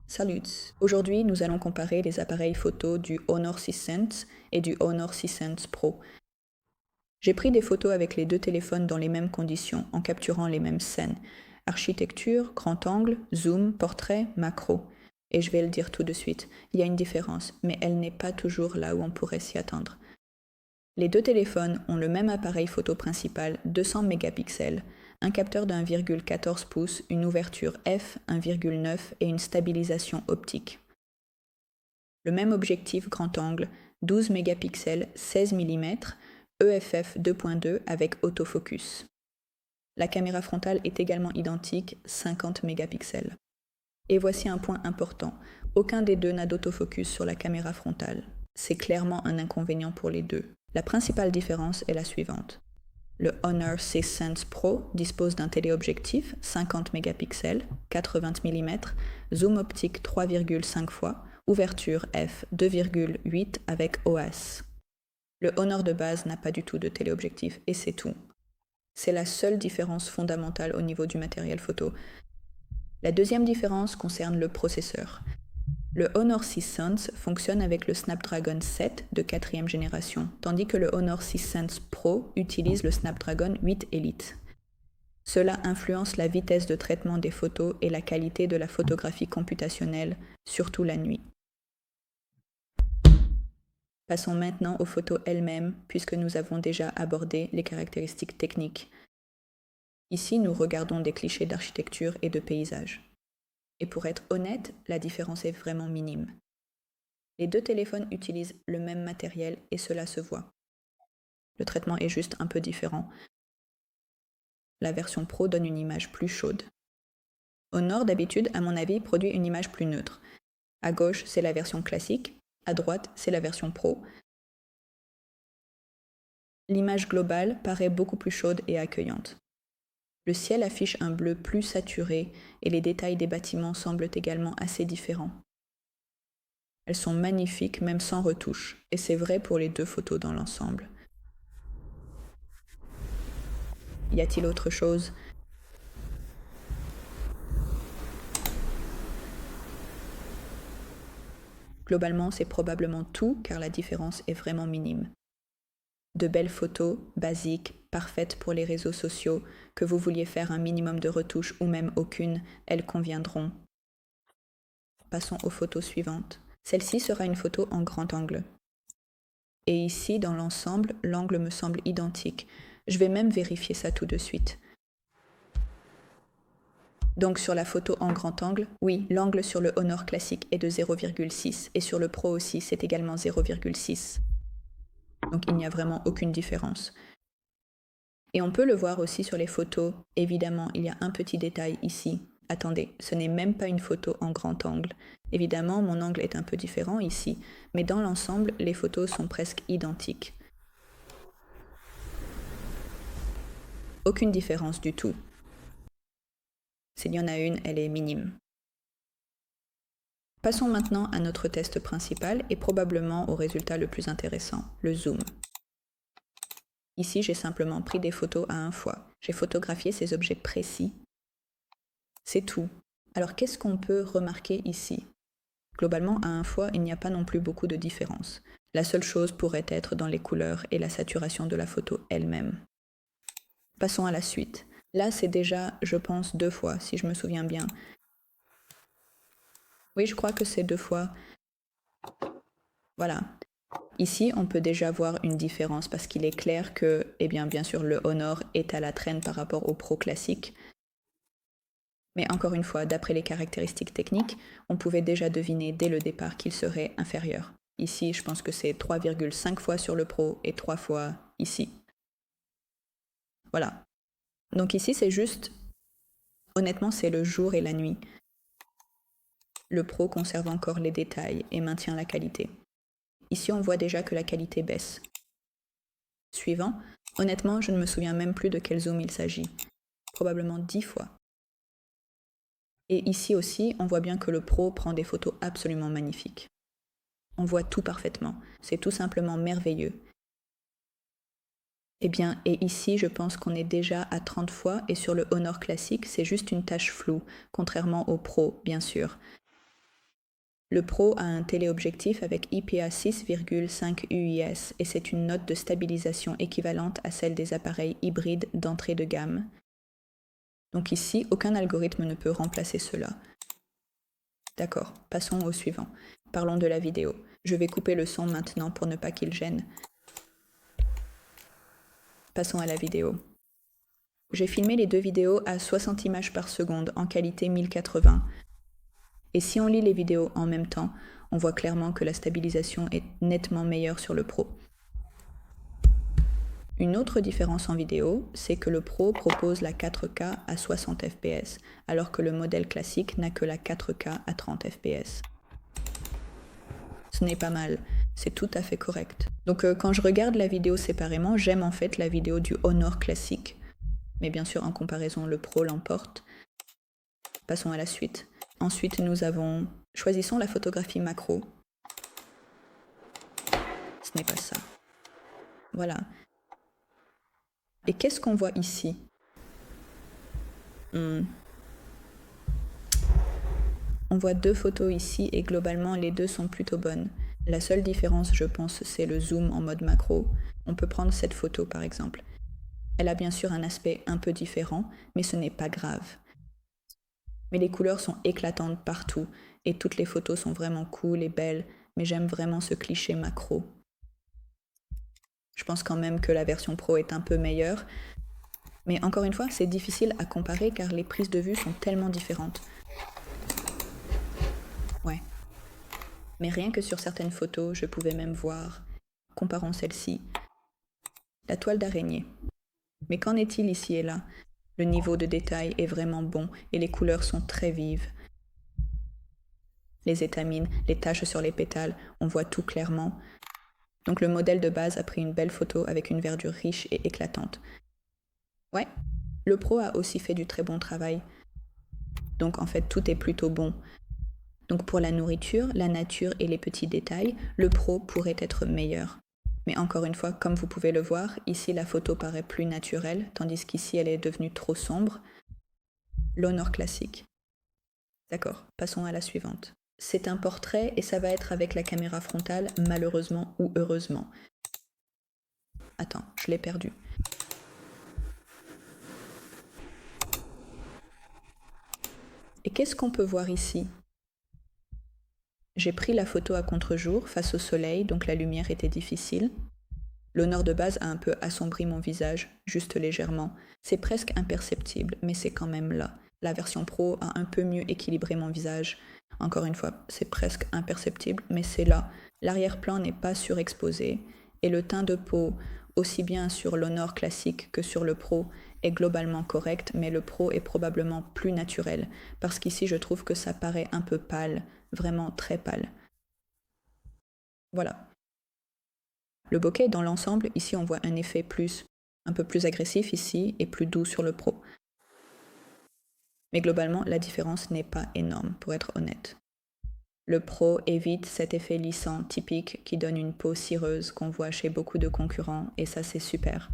Salut! Aujourd'hui, nous allons comparer les appareils photo du Honor 600 et du Honor 600 Pro. J'ai pris des photos avec les deux téléphones dans les mêmes conditions, en capturant les mêmes scènes. Architecture, grand angle, zoom, portrait, macro. Et je vais le dire tout de suite, il y a une différence, mais elle n'est pas toujours là où on pourrait s'y attendre. Les deux téléphones ont le même appareil photo principal, 200 mégapixels, un capteur de 1,14 pouces, une ouverture f 1,9 et une stabilisation optique. Le même objectif grand angle, 12 mégapixels, 16 mm, EFF 2.2 avec autofocus. La caméra frontale est également identique, 50 mégapixels. Et voici un point important, aucun des deux n'a d'autofocus sur la caméra frontale. C'est clairement un inconvénient pour les deux. La principale différence est la suivante. Le Honor 600 Pro dispose d'un téléobjectif 50 mégapixels, 80 mm, zoom optique 3,5 fois, ouverture f 2,8 avec OAS. Le Honor de base n'a pas du tout de téléobjectif et c'est tout. C'est la seule différence fondamentale au niveau du matériel photo. La deuxième différence concerne le processeur. Le Honor 600 fonctionne avec le Snapdragon 7 de 4e génération, tandis que le Honor 600 Pro utilise le Snapdragon 8 Elite. Cela influence la vitesse de traitement des photos et la qualité de la photographie computationnelle, surtout la nuit. Passons maintenant aux photos elles-mêmes, puisque nous avons déjà abordé les caractéristiques techniques. Ici, nous regardons des clichés d'architecture et de paysage. Et pour être honnête, la différence est vraiment minime. Les deux téléphones utilisent le même matériel et cela se voit. Le traitement est juste un peu différent. La version Pro donne une image plus chaude. Honor, d'habitude, à mon avis, produit une image plus neutre. À gauche, c'est la version classique, à droite, c'est la version Pro. L'image globale paraît beaucoup plus chaude et accueillante. Le ciel affiche un bleu plus saturé et les détails des bâtiments semblent également assez différents. Elles sont magnifiques même sans retouche, et c'est vrai pour les deux photos dans l'ensemble. Y a-t-il autre chose ? Globalement, c'est probablement tout car la différence est vraiment minime. De belles photos, basiques, parfaites pour les réseaux sociaux, que vous vouliez faire un minimum de retouches ou même aucune, elles conviendront. Passons aux photos suivantes. Celle-ci sera une photo en grand angle. Et ici, dans l'ensemble, l'angle me semble identique. Je vais même vérifier ça tout de suite. Donc sur la photo en grand angle, oui, l'angle sur le Honor classique est de 0,6 et sur le Pro aussi, c'est également 0,6. Donc il n'y a vraiment aucune différence. Et on peut le voir aussi sur les photos. Évidemment, il y a un petit détail ici. Attendez, ce n'est même pas une photo en grand angle. Évidemment, mon angle est un peu différent ici, mais dans l'ensemble, les photos sont presque identiques. Aucune différence du tout. S'il y en a une, elle est minime. Passons maintenant à notre test principal et probablement au résultat le plus intéressant, le zoom. Ici, j'ai simplement pris des photos à un fois. J'ai photographié ces objets précis. C'est tout. Alors qu'est-ce qu'on peut remarquer ici ? Globalement, à un fois, il n'y a pas non plus beaucoup de différence. La seule chose pourrait être dans les couleurs et la saturation de la photo elle-même. Passons à la suite. Là, c'est déjà, je pense, 2 fois, si je me souviens bien. Oui, je crois que c'est 2 fois. Voilà. Ici, on peut déjà voir une différence parce qu'il est clair que, bien sûr, le Honor est à la traîne par rapport au Pro classique. Mais encore une fois, d'après les caractéristiques techniques, on pouvait déjà deviner dès le départ qu'il serait inférieur. Ici, je pense que c'est 3,5 fois sur le Pro et 3 fois ici. Voilà. Donc ici, c'est juste, honnêtement, c'est le jour et la nuit. Le Pro conserve encore les détails et maintient la qualité. Ici, on voit déjà que la qualité baisse. Suivant, honnêtement, je ne me souviens même plus de quel zoom il s'agit. Probablement 10 fois. Et ici aussi, on voit bien que le Pro prend des photos absolument magnifiques. On voit tout parfaitement. C'est tout simplement merveilleux. Et ici, je pense qu'on est déjà à 30 fois, et sur le Honor classique, c'est juste une tache floue, contrairement au Pro, bien sûr. Le Pro a un téléobjectif avec IPA 6,5 UIS et c'est une note de stabilisation équivalente à celle des appareils hybrides d'entrée de gamme. Donc ici, aucun algorithme ne peut remplacer cela. D'accord, passons au suivant. Parlons de la vidéo. Je vais couper le son maintenant pour ne pas qu'il gêne. Passons à la vidéo. J'ai filmé les deux vidéos à 60 images par seconde en qualité 1080. Et si on lit les vidéos en même temps, on voit clairement que la stabilisation est nettement meilleure sur le Pro. Une autre différence en vidéo, c'est que le Pro propose la 4K à 60 fps, alors que le modèle classique n'a que la 4K à 30 fps. Ce n'est pas mal, c'est tout à fait correct. Donc quand je regarde la vidéo séparément, j'aime en fait la vidéo du Honor classique. Mais bien sûr, en comparaison, le Pro l'emporte. Passons à la suite. Ensuite, choisissons la photographie macro. Ce n'est pas ça. Voilà. Et qu'est-ce qu'on voit ici? On voit deux photos ici et globalement, les deux sont plutôt bonnes. La seule différence, je pense, c'est le zoom en mode macro. On peut prendre cette photo, par exemple. Elle a bien sûr un aspect un peu différent, mais ce n'est pas grave. Mais les couleurs sont éclatantes partout, et toutes les photos sont vraiment cool et belles, mais j'aime vraiment ce cliché macro. Je pense quand même que la version Pro est un peu meilleure, mais encore une fois, c'est difficile à comparer car les prises de vue sont tellement différentes. Ouais. Mais rien que sur certaines photos, je pouvais même voir, comparons celle-ci, la toile d'araignée. Mais qu'en est-il ici et là? Le niveau de détail est vraiment bon et les couleurs sont très vives. Les étamines, les taches sur les pétales, on voit tout clairement. Donc le modèle de base a pris une belle photo avec une verdure riche et éclatante. Ouais, le Pro a aussi fait du très bon travail. Donc en fait, tout est plutôt bon. Donc pour la nourriture, la nature et les petits détails, le Pro pourrait être meilleur. Mais encore une fois, comme vous pouvez le voir, ici la photo paraît plus naturelle, tandis qu'ici elle est devenue trop sombre. L'Honor classique. D'accord, passons à la suivante. C'est un portrait et ça va être avec la caméra frontale, malheureusement ou heureusement. Attends, je l'ai perdu. Et qu'est-ce qu'on peut voir ici? J'ai pris la photo à contre-jour, face au soleil, donc la lumière était difficile. L'Honor de base a un peu assombri mon visage, juste légèrement. C'est presque imperceptible, mais c'est quand même là. La version Pro a un peu mieux équilibré mon visage. Encore une fois, c'est presque imperceptible, mais c'est là. L'arrière-plan n'est pas surexposé, et le teint de peau, aussi bien sur l'Honor classique que sur le Pro, est globalement correct, mais le Pro est probablement plus naturel, parce qu'ici je trouve que ça paraît un peu pâle, vraiment très pâle. Voilà. Le bokeh dans l'ensemble, ici on voit un effet un peu plus agressif ici et plus doux sur le Pro. Mais globalement, la différence n'est pas énorme, pour être honnête. Le Pro évite cet effet lissant typique qui donne une peau cireuse qu'on voit chez beaucoup de concurrents, et ça c'est super.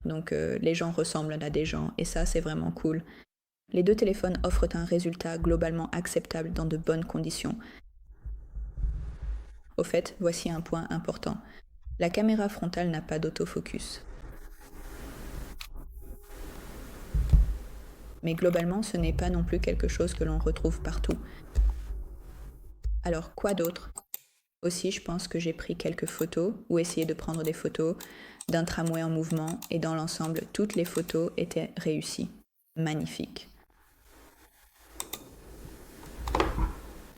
Donc les gens ressemblent à des gens, et ça c'est vraiment cool. Les deux téléphones offrent un résultat globalement acceptable dans de bonnes conditions. Au fait, voici un point important. La caméra frontale n'a pas d'autofocus. Mais globalement, ce n'est pas non plus quelque chose que l'on retrouve partout. Alors, quoi d'autre? Aussi, je pense que j'ai pris quelques photos, ou essayé de prendre des photos, d'un tramway en mouvement, et dans l'ensemble, toutes les photos étaient réussies. Magnifiques.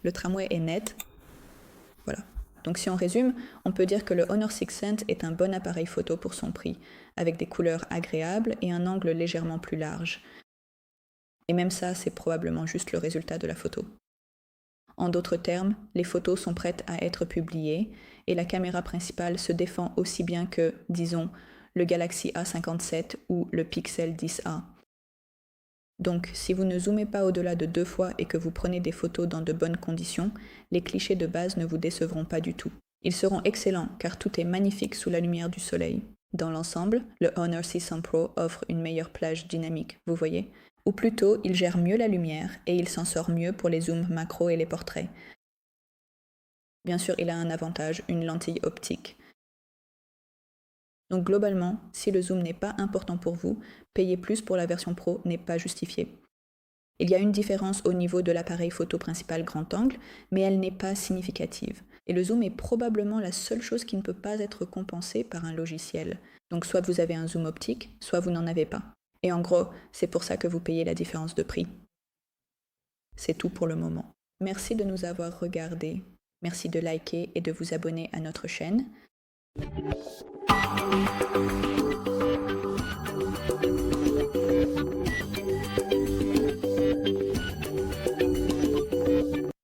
Le tramway est net. Voilà. Donc si on résume, on peut dire que le Honor 600 est un bon appareil photo pour son prix, avec des couleurs agréables et un angle légèrement plus large. Et même ça, c'est probablement juste le résultat de la photo. En d'autres termes, les photos sont prêtes à être publiées et la caméra principale se défend aussi bien que, disons, le Galaxy A57 ou le Pixel 10A. Donc, si vous ne zoomez pas au-delà de 2 fois et que vous prenez des photos dans de bonnes conditions, les clichés de base ne vous décevront pas du tout. Ils seront excellents car tout est magnifique sous la lumière du soleil. Dans l'ensemble, le Honor 600 Pro offre une meilleure plage dynamique, vous voyez? Ou plutôt, il gère mieux la lumière et il s'en sort mieux pour les zooms macro et les portraits. Bien sûr, il a un avantage, une lentille optique. Donc globalement, si le zoom n'est pas important pour vous, payer plus pour la version Pro n'est pas justifié. Il y a une différence au niveau de l'appareil photo principal grand angle, mais elle n'est pas significative. Et le zoom est probablement la seule chose qui ne peut pas être compensée par un logiciel. Donc soit vous avez un zoom optique, soit vous n'en avez pas. Et en gros, c'est pour ça que vous payez la différence de prix. C'est tout pour le moment. Merci de nous avoir regardés. Merci de liker et de vous abonner à notre chaîne.